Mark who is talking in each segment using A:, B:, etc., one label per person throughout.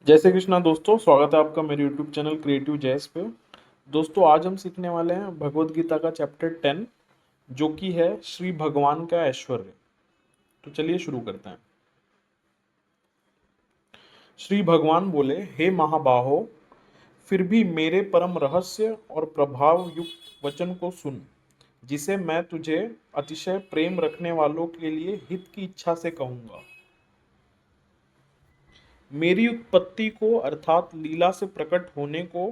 A: जय श्री कृष्णा दोस्तों, स्वागत है आपका मेरे YouTube चैनल क्रिएटिव जैस पे। दोस्तों, आज हम सीखने वाले हैं भगवत गीता का चैप्टर 10, जो कि है श्री भगवान का ऐश्वर्य। तो चलिए शुरू करते हैं। श्री भगवान बोले, हे महाबाहो, फिर भी मेरे परम रहस्य और प्रभाव युक्त वचन को सुन, जिसे मैं तुझे अतिशय प्रेम रखने वालों के लिए हित की इच्छा से कहूंगा। मेरी उत्पत्ति को अर्थात लीला से प्रकट होने को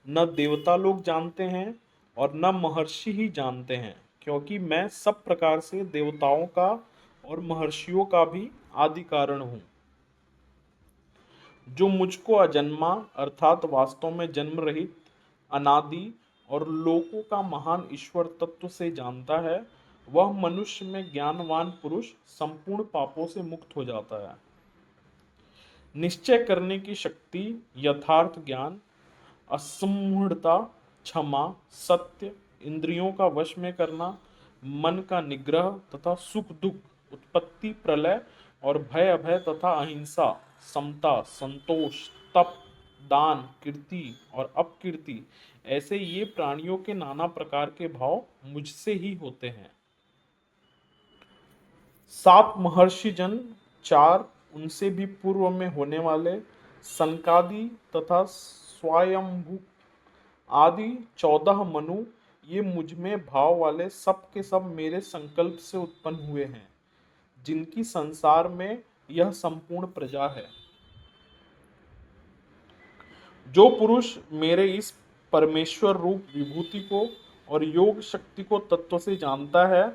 A: न देवता लोग जानते हैं और न महर्षि ही जानते हैं, क्योंकि मैं सब प्रकार से देवताओं का और महर्षियों का भी आदि कारण हूँ। जो मुझको अजन्मा अर्थात वास्तव में जन्म रहित, अनादि और लोकों का महान ईश्वर तत्व से जानता है, वह मनुष्य में ज्ञानवान पुरुष संपूर्ण पापों से मुक्त हो जाता है। निश्चय करने की शक्ति, यथार्थ ज्ञान, असम्मूढ़ता, क्षमा, सत्य, इंद्रियों का वश में करना, मन का निग्रह तथा सुख दुख, उत्पत्ति प्रलय और भय अभय तथा अहिंसा, समता, संतोष, तप, दान, कीर्ति और अपकीर्ति, ऐसे ये प्राणियों के नाना प्रकार के भाव मुझसे ही होते हैं। 7 महर्षि जन, 4 उनसे भी पूर्व में होने वाले, सनकादि तथा स्वयंभू आदि 14 मनु, ये मुझ में भाव वाले सब के सब मेरे संकल्प से उत्पन्न हुए हैं, जिनकी संसार में यह संपूर्ण प्रजा है। जो पुरुष मेरे इस परमेश्वर रूप विभूति को और योग शक्ति को तत्व से जानता है,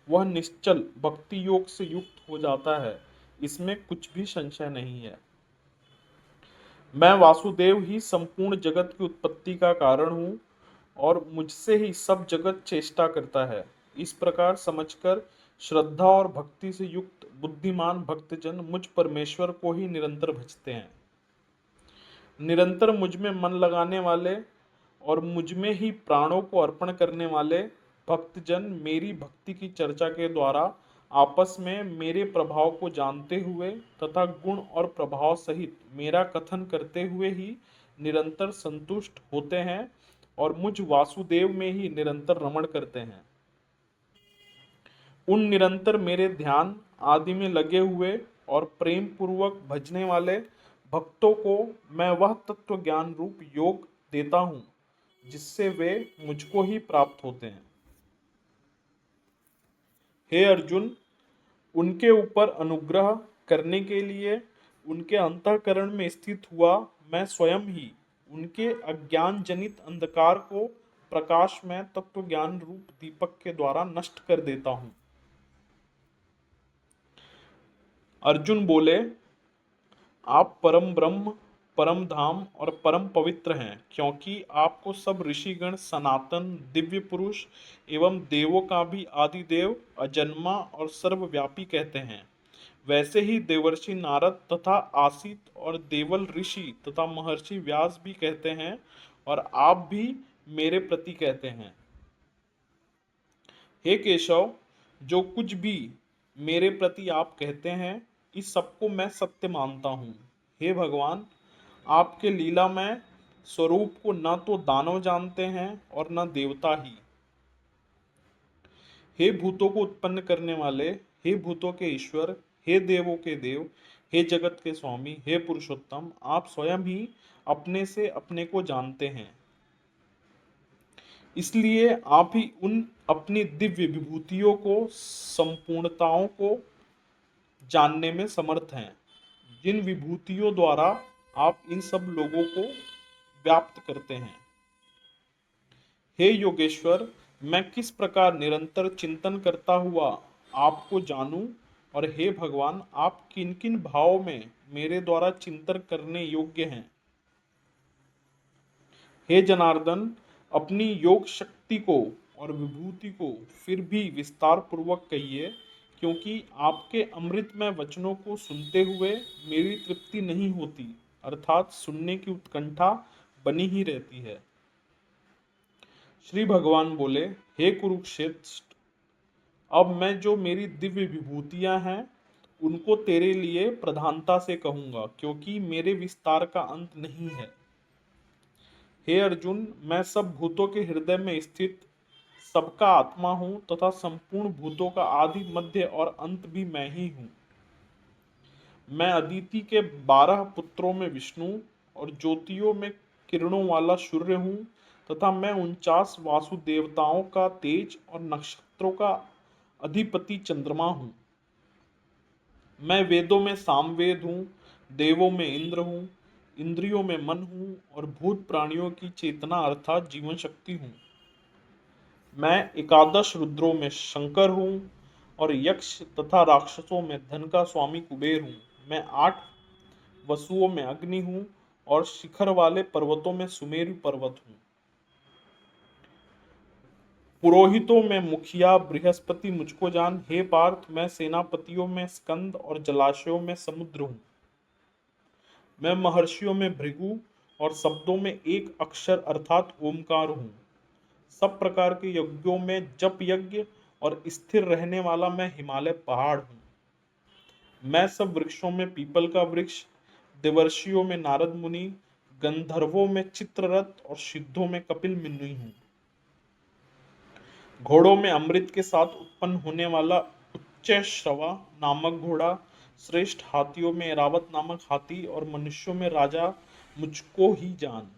A: वह निश्चल भक्ति योग से युक्त हो जाता है, इसमें कुछ भी संशय नहीं है। मैं वासुदेव ही संपूर्ण जगत की उत्पत्ति का कारण हूँ और मुझसे ही सब जगत चेष्टा करता है। इस प्रकार समझकर श्रद्धा और भक्ति से युक्त बुद्धिमान भक्तजन मुझ परमेश्वर को ही निरंतर भजते हैं। निरंतर मुझ में मन लगाने वाले और मुझ में ही प्राणों को अर्पण करने वाले भक्तजन मेरी भक्ति की चर्चा के द्वारा आपस में मेरे प्रभाव को जानते हुए तथा गुण और प्रभाव सहित मेरा कथन करते हुए ही निरंतर संतुष्ट होते हैं और मुझ वासुदेव में ही निरंतर रमण करते हैं। उन निरंतर मेरे ध्यान आदि में लगे हुए और प्रेम पूर्वक भजने वाले भक्तों को मैं वह तत्व ज्ञान रूप योग देता हूँ, जिससे वे मुझको ही प्राप्त होते हैं। हे अर्जुन, उनके ऊपर अनुग्रह करने के लिए उनके अंतःकरण में स्थित हुआ मैं स्वयं ही उनके अज्ञान जनित अंधकार को प्रकाश में तत्व ज्ञान रूप दीपक के द्वारा नष्ट कर देता हूँ। अर्जुन बोले, आप परम ब्रह्म, परम धाम और परम पवित्र हैं, क्योंकि आपको सब ऋषिगण सनातन दिव्य पुरुष एवं देवों का भी आदिदेव, अजन्मा और सर्वव्यापी कहते हैं। वैसे ही देवर्षि नारद तथा आसित और देवल ऋषि तथा महर्षि व्यास भी कहते हैं, और आप भी मेरे प्रति कहते हैं। हे केशव, जो कुछ भी मेरे प्रति आप कहते हैं, इस सबको मैं सत्य मानता हूँ। हे भगवान, आपके लीला में स्वरूप को न तो दानव जानते हैं और न देवता ही। हे भूतों को उत्पन्न करने वाले, हे भूतों के ईश्वर, हे देवों के देव, हे जगत के स्वामी, हे पुरुषोत्तम, आप स्वयं ही अपने से अपने को जानते हैं। इसलिए आप ही उन अपनी दिव्य विभूतियों को संपूर्णताओं को जानने में समर्थ हैं, जिन विभूतियों द्वारा आप इन सब लोगों को व्याप्त करते हैं। हे योगेश्वर, मैं किस प्रकार निरंतर चिंतन करता हुआ आपको जानूं, और हे भगवान, आप किन किन भावों में मेरे द्वारा चिंतन करने योग्य हैं। हे जनार्दन, अपनी योग शक्ति को और विभूति को फिर भी विस्तार पूर्वक कहिए, क्योंकि आपके अमृतमय वचनों को सुनते हुए मेरी तृप्ति नहीं होती, अर्थात सुनने की उत्कंठा बनी ही रहती है। श्री भगवान बोले, हे कुरुक्षेत्र, अब मैं जो मेरी दिव्य विभूतियां हैं उनको तेरे लिए प्रधानता से कहूंगा, क्योंकि मेरे विस्तार का अंत नहीं है। हे अर्जुन, मैं सब भूतों के हृदय में स्थित सबका आत्मा हूं तथा संपूर्ण भूतों का आदि मध्य और अंत भी मैं ही हूं। मैं अदिति के 12 पुत्रों में विष्णु और ज्योतियों में किरणों वाला सूर्य हूं तथा मैं 49 वासुदेवताओं का तेज और नक्षत्रों का अधिपति चंद्रमा हूं। मैं वेदों में सामवेद हूँ, देवों में इंद्र हूँ, इंद्रियों में मन हूँ और भूत प्राणियों की चेतना अर्थात जीवन शक्ति हूँ। मैं एकादश रुद्रों में शंकर हूँ और यक्ष तथा राक्षसों में धन का स्वामी कुबेर हूँ। मैं 8 वसुओं में अग्नि हूँ और शिखर वाले पर्वतों में सुमेरु पर्वत हूँ। पुरोहितों में मुखिया बृहस्पति मुझको जान। हे पार्थ, मैं सेनापतियों में स्कंद और जलाशयों में समुद्र हूँ। मैं महर्षियों में भृगु और शब्दों में एक अक्षर अर्थात ओमकार हूँ। सब प्रकार के यज्ञों में जप यज्ञ और स्थिर रहने वाला मैं हिमालय पहाड़ हूँ। मैं सब वृक्षों में पीपल का वृक्ष, देवर्षियों में नारद मुनि, गंधर्वों में चित्ररथ और सिद्धों में कपिल मुनि हूँ। घोड़ों में अमृत के साथ उत्पन्न होने वाला उच्च श्रवा नामक घोड़ा, श्रेष्ठ हाथियों में एरावत नामक हाथी और मनुष्यों में राजा मुझको ही जान।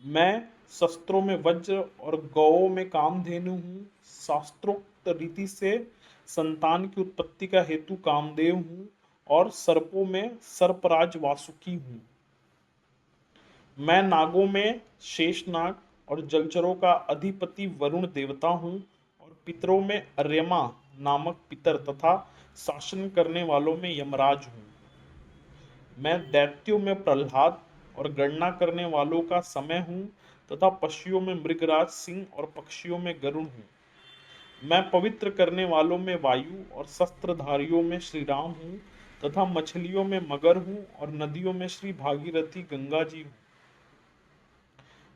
A: मैं शस्त्रों में वज्र और गौओं में कामधेनु हूँ। शास्त्रोक्त रीति से संतान की उत्पत्ति का हेतु कामदेव हूँ और सर्पों में सर्पराज वासुकी हूँ। मैं नागों में शेषनाग और जलचरों का अधिपति वरुण देवता हूँ और पितरों में अर्यमा नामक पितर तथा शासन करने वालों में यमराज हूँ। मैं दैत्यों में प्रहलाद और गणना करने वालों का समय हूँ तथा पशुओं में मृगराज सिंह और पक्षियों में गरुड़ हूँ। मैं पवित्र करने वालों में वायु और शस्त्रधारियों में श्री राम हूँ तथा मछलियों में मगर हूँ और नदियों में श्री भागीरथी गंगा जी हूँ।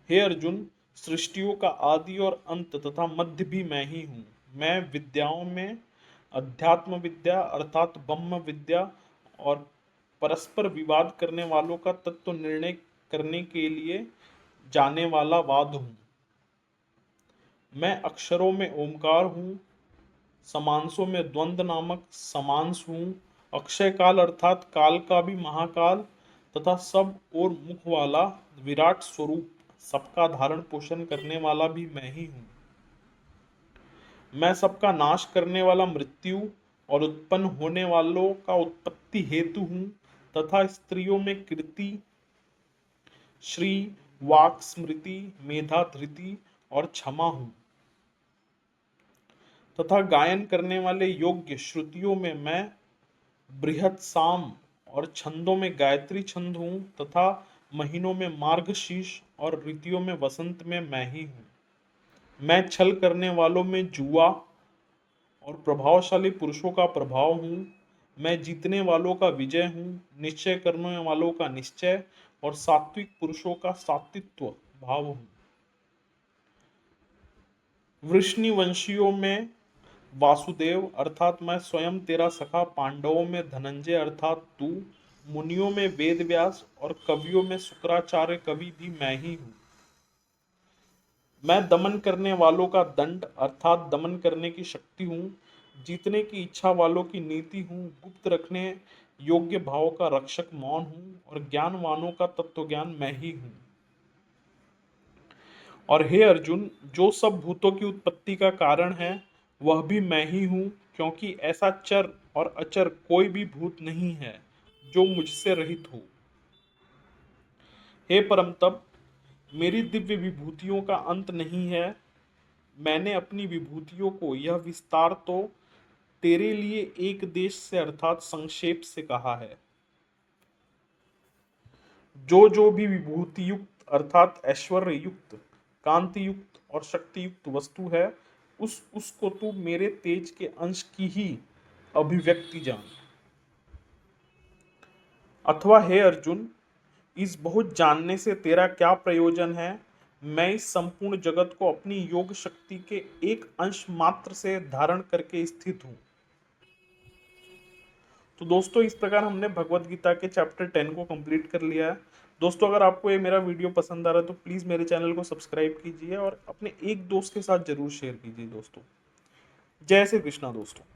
A: हे अर्जुन, सृष्टियों का आदि और अंत तथा मध्य भी मैं ही हूँ। मैं विद्याओं में अध्यात्म विद्या अर्थात ब्रह्म विद्या और परस्पर विवाद करने वालों का तत्व निर्णय करने के लिए जाने वाला वाद हूँ। मैं अक्षरों में ओमकार हूँ, समांसों में द्वंद्व नामक समांस हूँ, अक्षय काल अर्थात काल का भी महाकाल तथा सब और मुख वाला विराट स्वरूप, सबका धारण पोषण करने वाला भी मैं ही हूँ। मैं सबका नाश करने वाला मृत्यु और उत्पन्न होने वालों का उत्पत्ति हेतु हूँ तथा स्त्रियों में कीर्ति, श्री, वाक स्मृति, मेधा धृति और क्षमा हूँ तथा गायन करने वाले योग्य श्रुतियों में मैं बृहत साम और छंदों में गायत्री छंद हूँ तथा महीनों में मार्गशीर्ष और ऋतुओं में वसंत में मैं ही हूँ। मैं छल करने वालों में जुआ और प्रभावशाली पुरुषों का प्रभाव हूँ। मैं जीतने वालों का विजय हूँ, निश्चय करने वालों का निश्चय और सात्विक पुरुषों का सात्वित्व भाव हूँ। वृष्णिवंशियों में वासुदेव अर्थात मैं स्वयं तेरा सखा, पांडवों में धनंजय अर्थात तू, मुनियों में वेद व्यास और कवियों में शुक्राचार्य कवि भी मैं ही हूँ। मैं दमन करने वालों का दंड अर्थात दमन करने की शक्ति हूँ, जीतने की इच्छा वालों की नीति हूँ, गुप्त रखने योग्य भाव का रक्षक मौन हूँ और ज्ञानवानों का तत्व ज्ञान मैं ही हूँ। और हे अर्जुन, जो सब भूतों की उत्पत्ति का कारण है वह भी मैं ही हूँ, क्योंकि ऐसा चर और अचर कोई भी भूत नहीं है जो मुझसे रहित हो। हे परम तप, मेरी दिव्य विभूतियों का अंत नहीं है। मैंने अपनी विभूतियों को यह विस्तार तो तेरे लिए एक देश से अर्थात संक्षेप से कहा है। जो भी विभूति युक्त अर्थात ऐश्वर्य युक्त, कांति युक्त और शक्ति युक्त वस्तु है उसको तू मेरे तेज के अंश की ही अभिव्यक्ति जान। अथवा हे अर्जुन, इस बहुत जानने से तेरा क्या प्रयोजन है? मैं इस संपूर्ण जगत को अपनी योग शक्ति के एक अंश मात्र से धारण करके स्थित हूँ। तो दोस्तों इस प्रकार हमने भगवत गीता के चैप्टर 10 को कंप्लीट कर लिया है। दोस्तों अगर आपको ये मेरा वीडियो पसंद आ रहा है तो प्लीज़ मेरे चैनल को सब्सक्राइब कीजिए और अपने एक दोस्त के साथ जरूर शेयर कीजिए दोस्तों। जय श्री कृष्णा दोस्तों।